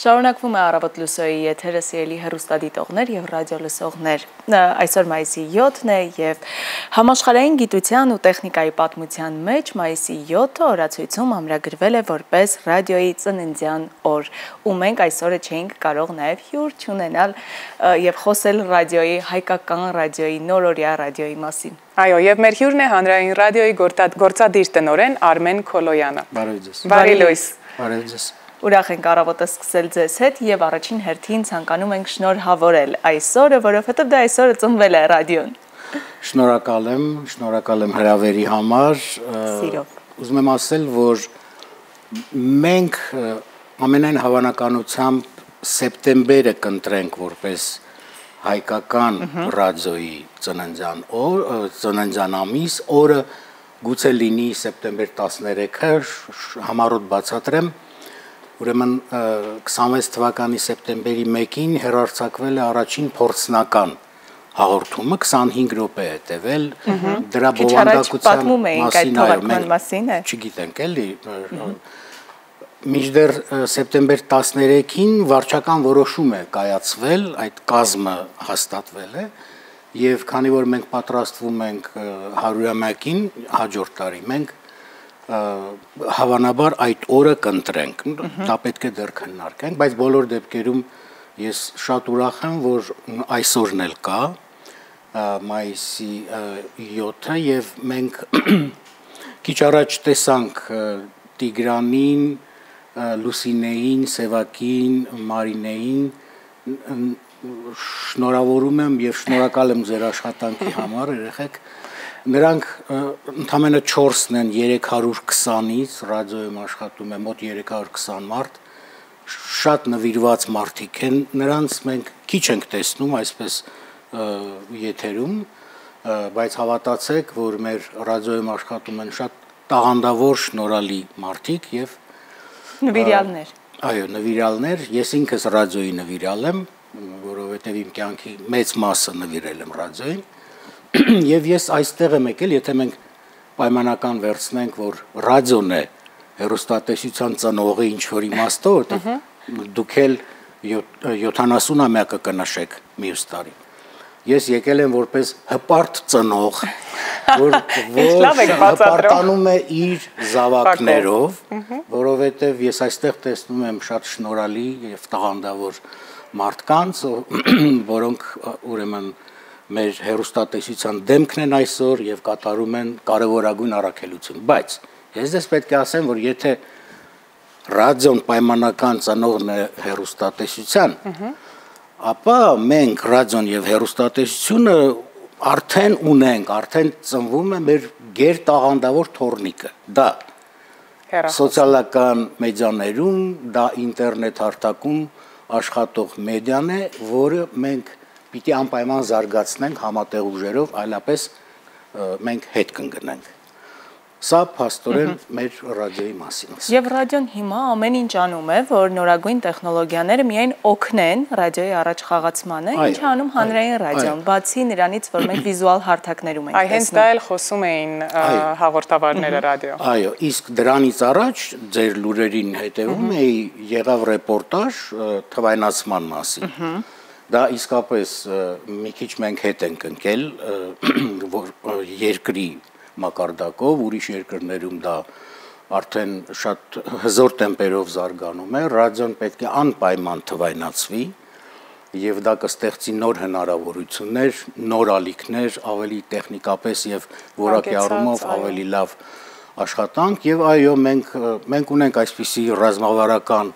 Շարունակվում է Առավոտ լուսոյի եթերը, սիրելի հեռուստադիտողներ եւ ռադիո լսողներ։ Այսօր մայիսի 7-ն է եւ համաշխարհային գիտության ու տեխնիկայի պատմության մեջ մայիսի 7-ը օրացույցում ամրագրվել է որպես ռադիոյի ծննդյան օր։ Ու մենք այսօրը չէինք կարող նաեւ հյուր չունենալ եւ խոսել ռադիոյի, հայկական ռադիոյի, նորօրյա ռադիոյի մասին։ Այո, եւ մեր հյուրն է հանրային ռադիոյի գործադիր տնօրեն Արմեն Քոլոյանը։ Բարև ձեզ։ Բարի լույս։ Բարև ձեզ։ Ուրախ ենք առավոտը սկսել ձեզ հետ եւ առաջին հերթին ցանկանում ենք շնորհավորել այսօրը, որովհետեւ դա այսօրը ծնվել է ռադիոն։ Շնորհակալ եմ հրավերի համար։ Սիրով։ Ուզում եմ ասել, որ մենք ամենայն հավանականությամբ սեպտեմբերը կընտրենք որպես հայկական ռադիոյի ծննդյան ամիս, օրը գուցե լինի սեպտեմբեր 13-ը, համառոտ բացատրեմ, ուրեմն 26 թվականի սեպտեմբերի 1-ին հեռարձակվել է առաջին փորձնական հաղորդումը, 25 րոպե է տևել, դրա բովանդակության մասին, չգիտենք էլի, մինչդեռ սեպտեմբեր 13-ին վարչական որոշում է կայացվել, այդ կազմը հաստատվել է, եւ քանի որ մենք պատրաստվում ենք 100-ամյակին հաջորդ տարի, մենք հավանաբար այդ օրը կընտրենք, դա պետք է դեռ քննարկենք, բայց բոլոր դեպքերում ես շատ ուրախ եմ, որ այսօրն էլ կա, մայիսի 7-ը, եւ մենք քիչ առաջ տեսանք Տիգրանին, Լուսինեին, Սևակին, Մարինեին, շնորհավորում եմ եւ շնորհակալ եմ ձեր աշխատանքի համար, երեխեք, նրանք ընդամենը 4-ն են 320-ից, ռադիոյում աշխատում է մոտ 320 մարդ, շատ նվիրված մարդիկ են, նրանց մենք քիչ ենք տեսնում այսպես եթերում, բայց հավատացեք, որ մեր ռադիոյում աշխատում են շատ տաղանդավոր շնորհալի մարդիկ եւ նվիրյալներ։ Այո, նվիրյալներ, ես ինքս ռադիոյի նվիրյալ եմ, որովհետեւ իմ կյանքի մեծ մասը նվիրել եմ ռադիոյին, եւ ես այստեղ եմ եկել, եթե մենք պայմանական վերցնենք, որ ռադիոն է հեռուստատեսության ծնողը ինչ որ իմաստով, որտեղ դուք էլ 70-ամյակը կնշեք մյուս տարի։ Ես եկել եմ որպես հպարտ ծնող, որ հպարտանում է իր զավակներով, որովհետև ես այստեղ տեսնում եմ շատ շնորհալի եւ տաղանդավոր մարդկանց, որոնք ուրեմն մեր հեռուստատեսության դեմքն են այսօր եւ կատարում են կարեւորագույն առաքելություն, բայց ես դες պետք է ասեմ, որ եթե ռադիոն պայմանական ծնողն է հեռուստատեսության, ապա մենք ռադիոն եւ հեռուստատեսությունը արդեն ունենք, արդեն ծնվում է մեր գերտաղանդավոր թորնիկը, դա սոցիալական մեդիաներում, դա ինտերնետ հարթակում աշխատող մեդիան է, որը մենք պիտի անպայման զարգացնենք համատեղ ուժերով, այլապես մենք հետ կընկնենք։ Սա փաստորեն մեր ռադիոյի մասին է։ Եվ ռադիոն հիմա ամեն ինչ անում է, որ նորագույն տեխնոլոգիաները միայն օգնեն ռադիոյի առաջ խաղացմանը, ինչ անում հանրային ռադիոն, բացի նրանից, որ մենք վիզուալ հարթակներում ենք տեսնում։ Այ հենց դա էլ խոսում էին հաղորդավարները ռադիո։ Այո, իսկ դրանից առաջ ձեր լուրերին հետևում էի, եղավ ռեպորտաժ թվայնացման մասին։ Դա իսկապես մի քիչ մենք հետ ենք ընկել երկրի մակարդակով, ուրիշ երկրներում դա արդեն շատ հզոր տեմպերով զարգանում է, ռադիոն պետք է անպայման թվայնացվի եւ դա կստեղծի նոր հնարավորություններ, նոր ալիքներ, ավելի տեխնիկապես եւ որակի առումով ավելի լավ աշխատանք եւ այո, մենք ունենք այսպիսի ռազմավարական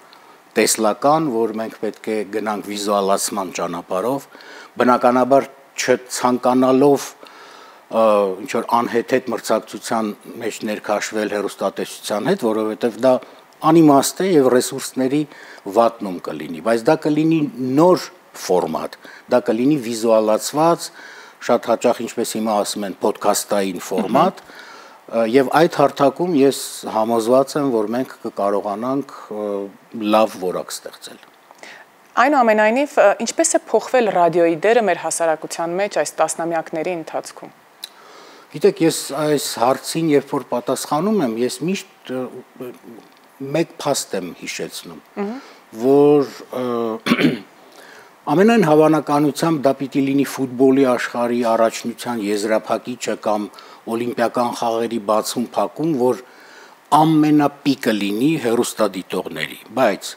տեսլական, որ մենք պետք է գնանք վիզուալացման ճանապարհով, բնականաբար չցանկանալով ինչ որ անհեթեթ մրցակցության մեջ ներքաշվել հեռուստատեսության հետ, որովհետև դա անիմաստ է եւ ռեսուրսների վատնում կլինի, բայց դա կլինի նոր ֆորմատ, դա կլինի վիզուալացված, շատ հաճախ ինչպես հիմա ասում են ոդքասթային ֆորմատ, եւ այդ հարթակում ես համոզված եմ, որ մենք կկարողանանք լավ որակ ստեղծել։ Այնուամենայնիվ, ինչպես է փոխվել ռադիոյի դերը մեր հասարակության մեջ այս տասնամյակների ընթացքում։ Գիտեք, ես այս հարցին երբ որ պատասխանում եմ, ես միշտ մեկ փաստ եմ հիշեցնում, որ Ամենայն հավանականությամբ դա պիտի լինի ֆուտբոլի աշխարհի առաջնության եզրափակիչը կամ օլիմպիական խաղերի բացում-փակում, որ ամենապիկը լինի հեռուստադիտողների, բայց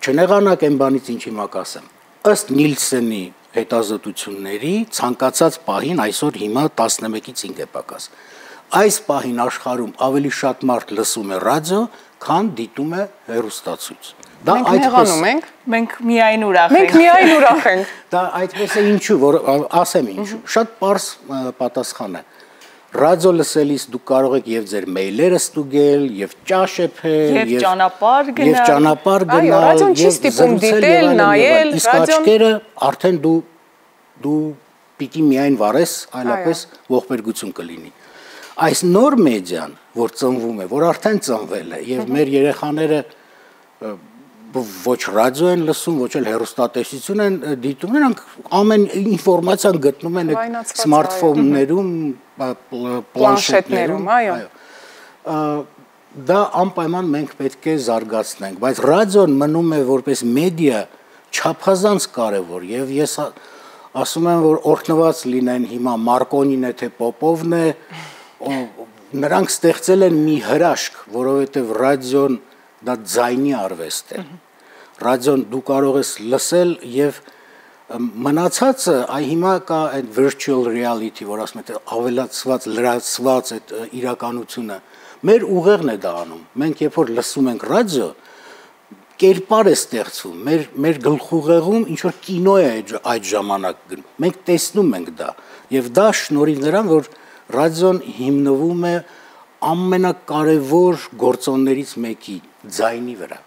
չնեղանակ այն բանից ինչ հիմա կասեմ։ Ըստ Նիլսենի հետազոտությունների ցանկացած պահին այսօր հիմա 11-ից 5 է պակաս։ Այս պահին աշխարհում ավելի շատ մարդ լսում է ռադիո, քան դիտում է հեռուստացույց։ Դա այդպես ենք։ Մենք միայն ուրախ ենք։ Մենք միայն ուրախ ենք։ Դա այդպես է ինչու, որ ասեմ ինչու։ Շատ པարզ պատասխան է։ Ռադիո լսելիս դուք կարող եք եւ ձեր մեյլերը ստուգել, եւ ճաշ եփել, եւ ճանապարհ գնալ, եւ ճանապարհ գնալ, այո, ռադիոն չի ստիպում դիտել, նայել, իսկ աչքերը արդեն դու պիտի միայն վարես, այլապես ողբերգություն կլինի։ Այս նոր մեդիան, որ ծնվում է, որ արդեն ծնվել է, եւ մեր երեխաները ոչ ռադիո են լսում, ոչ էլ հեռուստատեսություն են դիտում, նրանք ամեն ինֆորմացիան գտնում են այդ սմարթֆոններում, պլանշետներում, այո։ Դա անպայման մենք պետք է զարգացնենք, բայց ռադիոն մնում է որպես մեդիա չափազանց կարևոր եւ ես ասում եմ, որ օրհնված լինեն հիմա Մարկոնին է թե Պոպովն է, նրանք ստեղծել են մի հրաշք, որովհետեւ ռադիոն դա ձայնի արվեստ է։ Ռադիոն դու կարող ես լսել եւ մնացածը այ հիմա կա այդ virtual reality, որ ասում են ավելացված, լրացված այդ իրականությունը։ Մեր ուղեղն է դա անում։ Մենք երբ որ լսում ենք ռադիո, կերպար է ստեղծվում։ Մեր գլխուղեղում ինչ որ կինո է այդ ժամանակ գնում։ Մենք տեսնում ենք դա եւ դա շնորհիվ նրան, որ ռադիոն հիմնվում է ամենակարևոր գործոններից մեկի ձայնի վրա։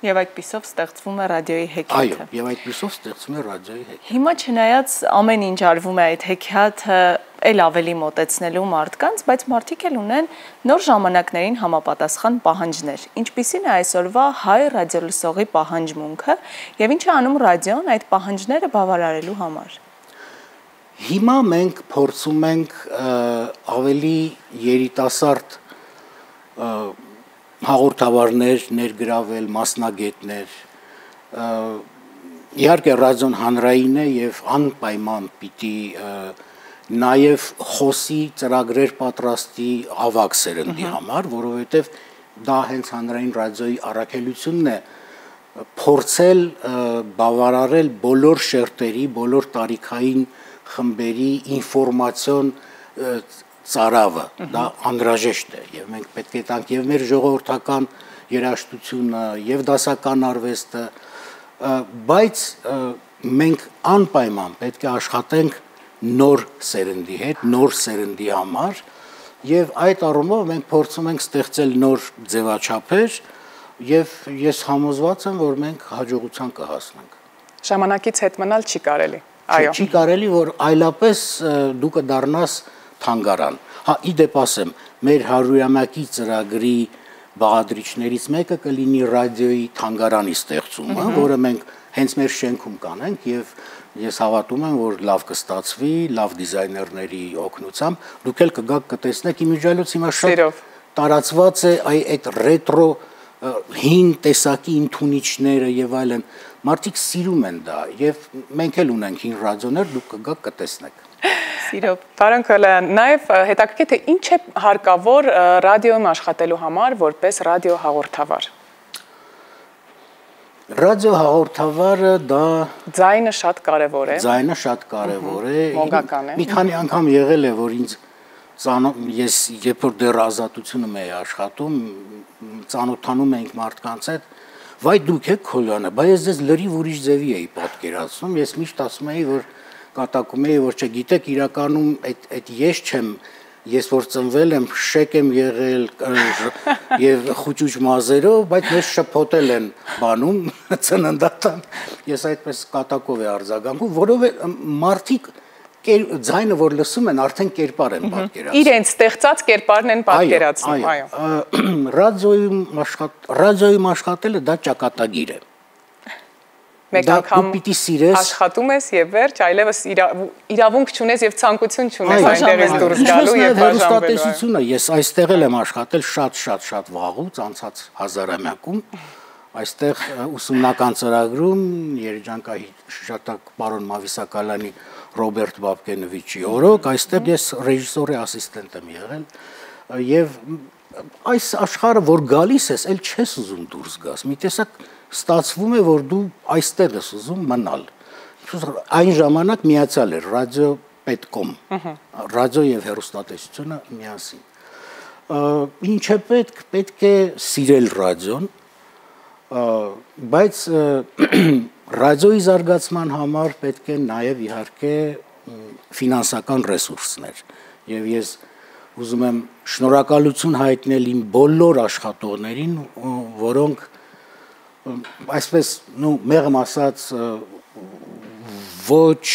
Եվ այդպիսով ստեղծվում է ռադիոյի հեքիաթը։ Այո, եւ այդպիսով ստեղծվում է ռադիոյի հեքիաթը։ Հիմա չնայած ամեն ինչ արվում է այդ հեքիաթը էլ ավելի մոտեցնելու մարդկանց, բայց մարդիկ էլ ունեն նոր ժամանակներին համապատասխան պահանջներ։ Ինչպիսին է այսօրվա հայ ռադիոլսողի պահանջմունքը եւ ինչ է անում ռադիոն այդ պահանջները բավարարելու համար։ Հիմա մենք փորձում ենք ավելի երիտասարդ հաղորդավարներ ներգրավել, մասնագետներ, իհարկե ռադիոն հանրային է եւ անպայման պիտի նաեւ խոսի ծրագրեր պատրաստի ավագ սերնդի համար, որովհետեւ դա հենց հանրային ռադիոյի առաքելությունն է փորձել բավարարել բոլոր շերտերի, բոլոր տարիքային խմբերի ինֆորմացիոն ծարավը, դա անհրաժեշտ է եւ մենք պետք է տանք եւ մեր ժողովրդական երաժշտությունը եւ դասական արվեստը, բայց մենք անպայման պետք է աշխատենք նոր սերնդի հետ, նոր սերնդի համար եւ այդ առումով մենք փորձում ենք ստեղծել նոր ձևաչափեր եւ ես համոզված եմ, որ մենք հաջողության կհասնենք։ Ժամանակից հետ մնալ չի կարելի։ Այո։ Չի կարելի, որ այլապես դու կդառնաս թանգարան։ Հա, իդեպ ասեմ, մեր 100-ամյակի ծրագրի բաղադրիչներից մեկը կլինի ռադիոյի թանգարանի ստեղծումը, որը մենք հենց մեր շենքում կանենք եւ ես հավատում եմ, որ լավ կստացվի, լավ դիզայներների օգնությամբ, դուք էլ կգաք կտեսնեք իմիջիայլոց հիմա շատ տարածված է այդ ռետրո հին տեսակի ընդունիչները եւ այլն, մարդիկ սիրում են դա եւ մենք էլ ունենք հին ռադիոներ, դուք կգաք կտեսնեք։ Սիրով։ Պարոն Քոլյան, նաեւ հետաքրքիր թե ինչ է հարկավոր ռադիոյում աշխատելու համար որպես ռադիո հաղորդավար։ Ռադիո հաղորդավարը դա ձայնը շատ կարևոր է։ Ձայնը շատ կարևոր է։ Մոգական է։ Մի քանի անգամ եղել է, որ ինձ ես երբ որ դեռ ազատությունում էի աշխատում, ծանոթանում էինք մարդկանց հետ, վայ դուք եք Քոլյանը, բայց ես ձեզ լրիվ ուրիշ ձևի էի պատկերացնում, ես միշտ ասում էի, որ կատակում էի, որ չգիտեք իրականում այդ ես չեմ, ես որ ծնվել եմ, շեք եմ եղել եւ խուճուճ մազերով, բայց մեզ շփոթել են բանում ծննդատան։ Ես այդպես կատակով եմ արձագանքում, որովհետեւ մարդիկ ձայնը որ լսում են, արդեն կերպար են պատկերացնում։ Իրենց ստեղծած կերպարն են պատկերացնում, այո։ Ռադիոյում աշխատելը դա ճակատագիր է։ Մեկ անգամ պիտի սիրես աշխատում ես եւ վերջ, այլևս իրավունք չունես եւ ցանկություն չունես այնտեղից դուրս գալու եւ բաժանվելու։ Ես այստեղ եմ աշխատել շատ վաղուց, անցած հազարամյակում, Այստեղ ուսումնական ծրագրում երջանկահիշատակ պարոն Մավիսակալյանի Ռոբերտ Բաբկենովիչի օրոք, այստեղ ես ռեժիսորի ասիստենտ եմ եղել եւ այս աշխարհը որ գալիս ես, էլ չես ուզում դուրս գաս։ Մի տեսակ ստացվում է, որ դու այստեղ ես ուզում մնալ։ Այն ժամանակ միացյալ էր ռադիո պետկոմ, ռադիո եւ հեռուստատեսությունը միասին։ Ինչ է պետք է սիրել ռադիոն, բայց ռադիոյի զարգացման համար պետք է նաեւ իհարկե ֆինանսական ռեսուրսներ։ Եւ ես ուզում եմ շնորհակալություն հայտնել իմ բոլոր աշխատողներին, որոնք այսպես, մեղմ ասած, ոչ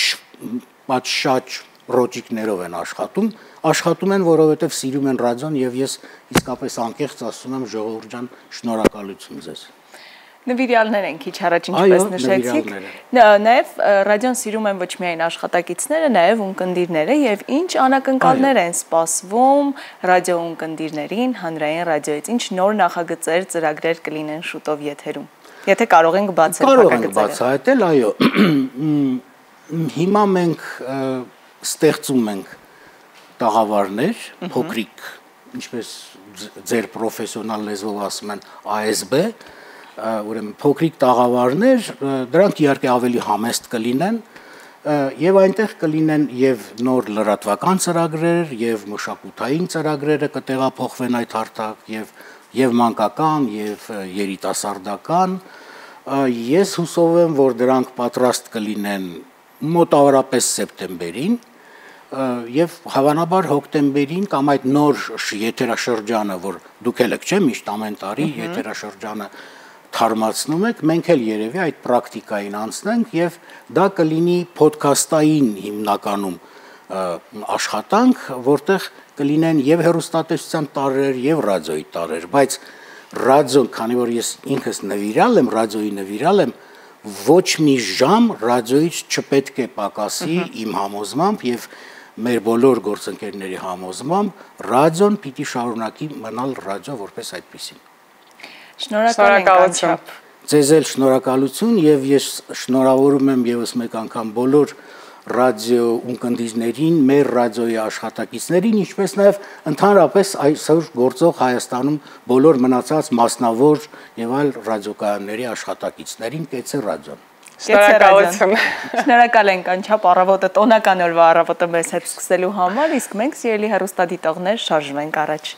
պատշաճ ռոճիկներով են աշխատում են, որովհետև սիրում են ռադիոն եւ ես իսկապես անկեղծ ասում եմ ժողովուրդ ջան, շնորհակալություն ձեզ։ Նվիրյալներ են քիչ առաջ ինչպես նշեցիք։ Նաև ռադիոն սիրում են ոչ միայն աշխատակիցները, նաև ունկնդիրները եւ ինչ անակնկալներ են սպասվում ռադիո ունկնդիրներին, հանրային ռադիոից, ինչ նոր նախագծեր, ծրագրեր կլինեն շուտով եթերում։ Եթե կարող ենք բացել փակագծերը։ Կարող ենք բացահայտել, այո։ Հիմա մենք ստեղծում ենք տաղավարներ, փոքրիկ, ինչպես ձեր պրոֆեսիոնալ լեզվով ասում են, ASB, ուրեմն փոքրիկ տաղավարներ, դրանք իհարկե ավելի համեստ կլինեն եւ այնտեղ կլինեն եւ նոր լրատվական ծրագրեր եւ մշակութային ծրագրերը կտեղափոխվեն այդ հարթակ եւ մանկական եւ երիտասարդական ես հուսով եմ որ դրանք պատրաստ կլինեն մոտավորապես սեպտեմբերին եւ հավանաբար հոկտեմբերին կամ այդ նոր եթերաշրջանը որ դուք եք չէ միշտ ամեն տարի եթերաշրջանը թարմացնում եք, մենք էլ երևի այդ պրակտիկային անցնենք եւ դա կլինի ոդքասթային հիմնականում աշխատանք, որտեղ կլինեն եւ հեռուստատեսության տարրեր եւ ռադիոյի տարրեր, բայց ռադիոն, քանի որ ես ինքս նվիրալ եմ, ռադիոյի նվիրալ եմ, ոչ մի ժամ ռադիոից չպետք է պակասի իմ համոզմամբ եւ մեր բոլոր գործընկերների համոզմամբ ռադիոն պիտի շարունակի մնալ ռադիո որպես այդպեսին։ Շնորհակալություն։ Ձեզ էլ շնորհակալություն եւ ես շնորհավորում եմ եւս մեկ անգամ բոլոր ռադիո ունկնդիրներին, մեր ռադիոյի աշխատակիցներին, ինչպես նաեւ ընդհանրապես այսօր գործող Հայաստանում բոլոր մնացած մասնավոր եւ այլ ռադիոկայանների աշխատակիցներին, կեցե ռադիոն։ Շնորհակալություն։ Շնորհակալ ենք անչափ առավոտը տոնական օրվա առավոտը մեզ հետ սկսելու համար, իսկ մենք սիրելի հեռուստադիտողներ շարժվենք առաջ։